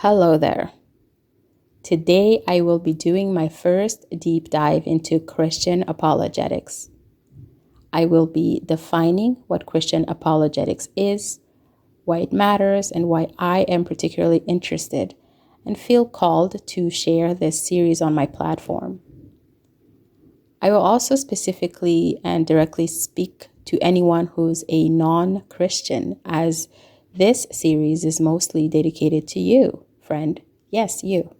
Hello there. Today I will be doing my first deep dive into Christian apologetics. I will be defining what Christian apologetics is, why it matters, and why I am particularly interested and feel called to share this series on my platform. I will also specifically and directly speak to anyone who's a non-Christian, as this series is mostly dedicated to you, friend. Yes, you.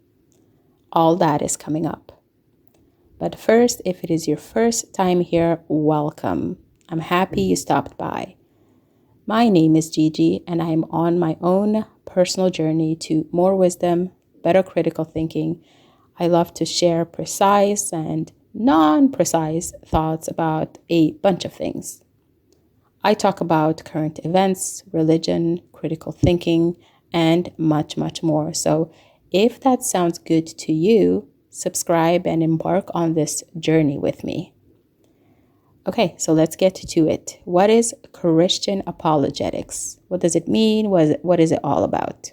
All that is coming up. But first, if it is your first time here, welcome. I'm happy you stopped by. My name is Gigi, and I am on my own personal journey to more wisdom, better critical thinking. I love to share precise and non-precise thoughts about a bunch of things. I talk about current events, religion, critical thinking, and much, much more. So if that sounds good to you, subscribe and embark on this journey with me. Okay, so let's get to it. What is Christian apologetics? What does it mean? What is it all about?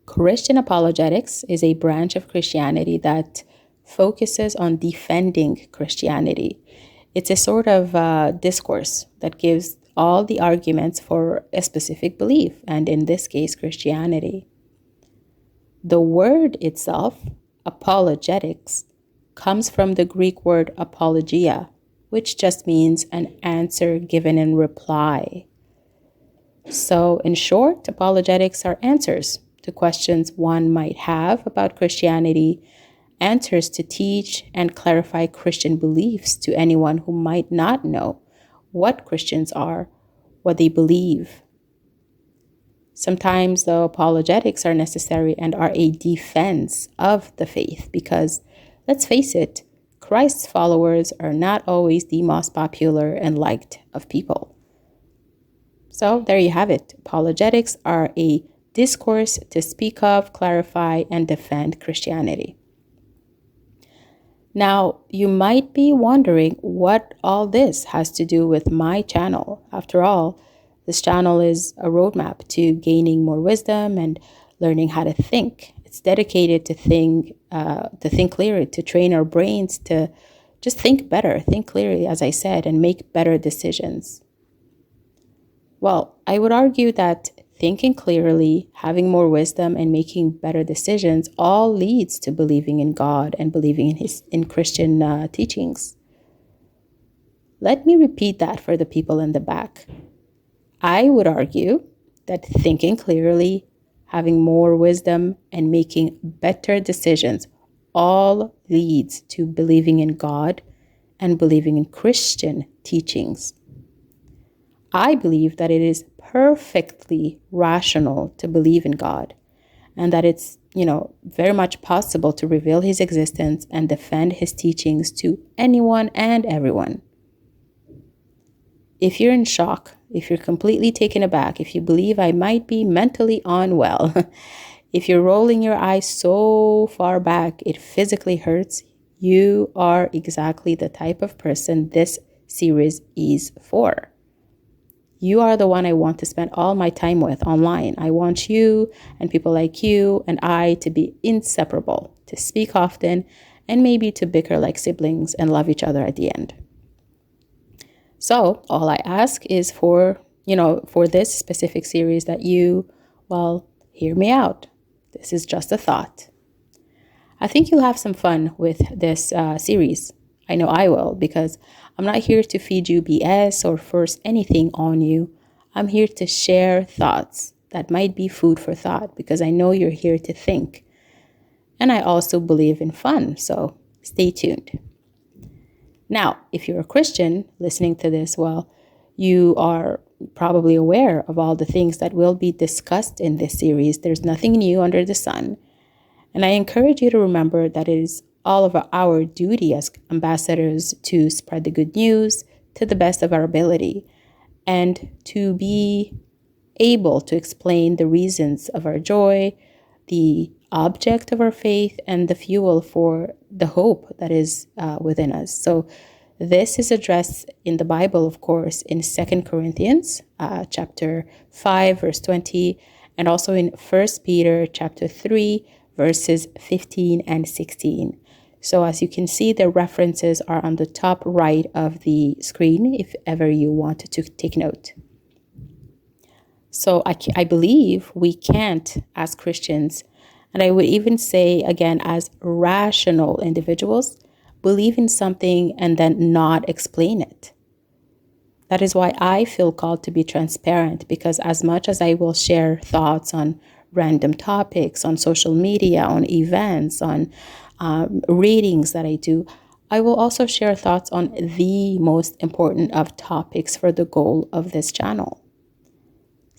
Christian apologetics is a branch of Christianity that focuses on defending Christianity. It's a sort of discourse that gives all the arguments for a specific belief, and in this case, Christianity. The word itself, apologetics, comes from the Greek word apologia, which just means an answer given in reply. So, in short, apologetics are answers to questions one might have about Christianity, answers to teach and clarify Christian beliefs to anyone who might not know what Christians are, what they believe. Sometimes, though, apologetics are necessary and are a defense of the faith because, let's face it, Christ's followers are not always the most popular and liked of people. So there you have it. Apologetics are a discourse to speak of, clarify, and defend Christianity. Now, you might be wondering what all this has to do with my channel. After all, this channel is a roadmap to gaining more wisdom and learning how to think. It's dedicated to think clearly, to train our brains to just think better, think clearly, as I said, and make better decisions. Well, I would argue that thinking clearly, having more wisdom, and making better decisions all leads to believing in God and believing in Christian teachings. Let me repeat that for the people in the back. I would argue that thinking clearly, having more wisdom, and making better decisions all leads to believing in God and believing in Christian teachings. I believe that it is perfectly rational to believe in God and that it's, very much possible to reveal his existence and defend his teachings to anyone and everyone. If you're in shock, if you're completely taken aback, if you believe I might be mentally unwell, if you're rolling your eyes so far back it physically hurts, you are exactly the type of person this series is for. You are the one I want to spend all my time with online. I want you and people like you and I to be inseparable, to speak often, and maybe to bicker like siblings and love each other at the end. So all I ask is for this specific series that you, hear me out. This is just a thought. I think you'll have some fun with this series. I know I will, because I'm not here to feed you BS or force anything on you. I'm here to share thoughts that might be food for thought, because I know you're here to think. And I also believe in fun, so stay tuned. Now, if you're a Christian listening to this, you are probably aware of all the things that will be discussed in this series. There's nothing new under the sun. And I encourage you to remember that it is all of our duty as ambassadors to spread the good news to the best of our ability and to be able to explain the reasons of our joy, the object of our faith, and the fuel for the hope that is within us. So this is addressed in the Bible, of course, in 2 Corinthians chapter 5, verse 20, and also in 1 Peter chapter 3, verses 15 and 16. So as you can see, the references are on the top right of the screen if ever you want to take note. So I believe we can't, as Christians, and I would even say, again, as rational individuals, believe in something and then not explain it. That is why I feel called to be transparent, because as much as I will share thoughts on random topics, on social media, on events, on readings that I do, I will also share thoughts on the most important of topics for the goal of this channel.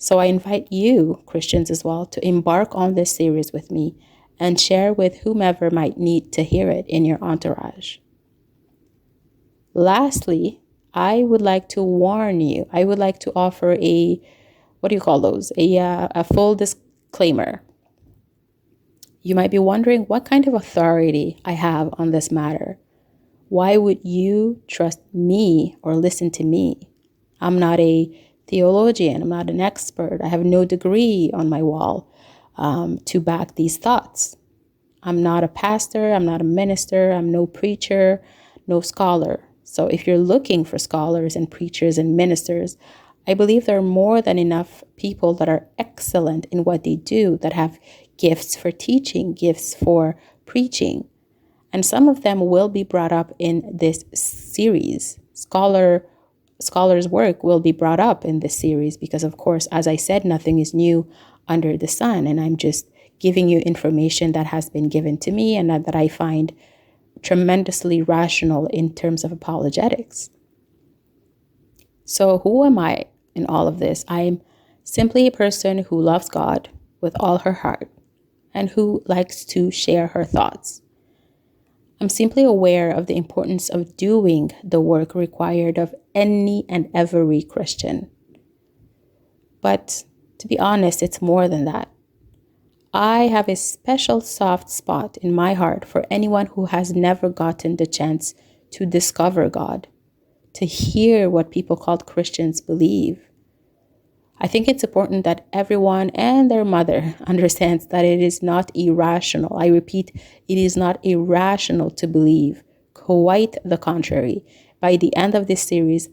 So I invite you, Christians as well, to embark on this series with me and share with whomever might need to hear it in your entourage. Lastly, I would like to warn you. I would like to offer a full disclaimer. You might be wondering what kind of authority I have on this matter. Why would you trust me or listen to me? I'm not a theologian. I'm not an expert. I have no degree on my wall to back these thoughts. I'm not a pastor. I'm not a minister. I'm no preacher, no scholar. So if you're looking for scholars and preachers and ministers, I believe there are more than enough people that are excellent in what they do, that have gifts for teaching, gifts for preaching. And some of them will be brought up in this series. Scholars' work will be brought up in this series because, of course, as I said, nothing is new under the sun. And I'm just giving you information that has been given to me and that I find tremendously rational in terms of apologetics. So who am I in all of this? I'm simply a person who loves God with all her heart and who likes to share her thoughts. I'm simply aware of the importance of doing the work required of any and every Christian. But to be honest, it's more than that. I have a special soft spot in my heart for anyone who has never gotten the chance to discover God, to hear what people called Christians believe. I think it's important that everyone and their mother understands that it is not irrational. I repeat, it is not irrational to believe. Quite the contrary. By the end of this series,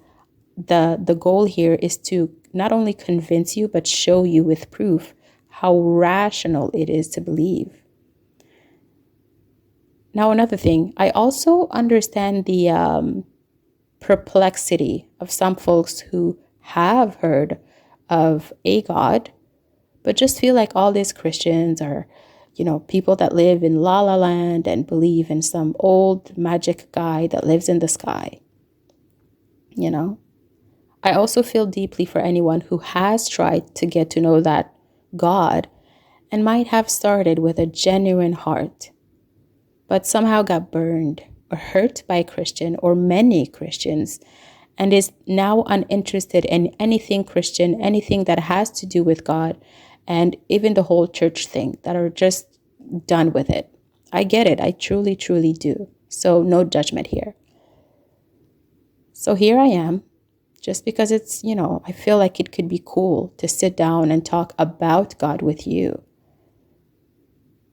the goal here is to not only convince you, but show you with proof how rational it is to believe. Now, another thing, I also understand the perplexity of some folks who have heard of a God, but just feel like all these Christians are, people that live in La La Land and believe in some old magic guy that lives in the sky. I also feel deeply for anyone who has tried to get to know that God and might have started with a genuine heart, but somehow got burned or hurt by a Christian or many Christians, and is now uninterested in anything Christian, anything that has to do with God, and even the whole church thing, that are just done with it. I get it. I truly, truly do. So no judgment here. So here I am, just because it's, I feel like it could be cool to sit down and talk about God with you.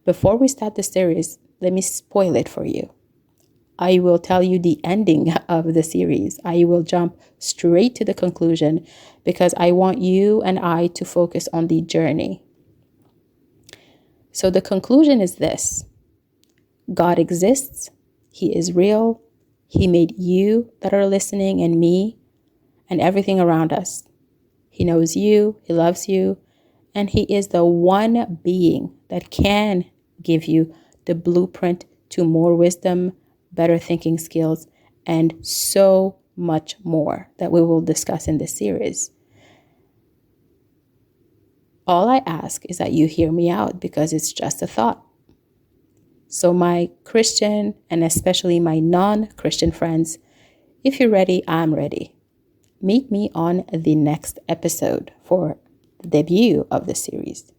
Before we start the series, let me spoil it for you. I will tell you the ending of the series. I will jump straight to the conclusion because I want you and I to focus on the journey. So the conclusion is this: God exists. He is real. He made you that are listening and me and everything around us. He knows you. He loves you. And he is the one being that can give you the blueprint to more wisdom, better thinking skills, and so much more that we will discuss in this series. All I ask is that you hear me out because it's just a thought. So my Christian and especially my non-Christian friends, if you're ready, I'm ready. Meet me on the next episode for the debut of the series.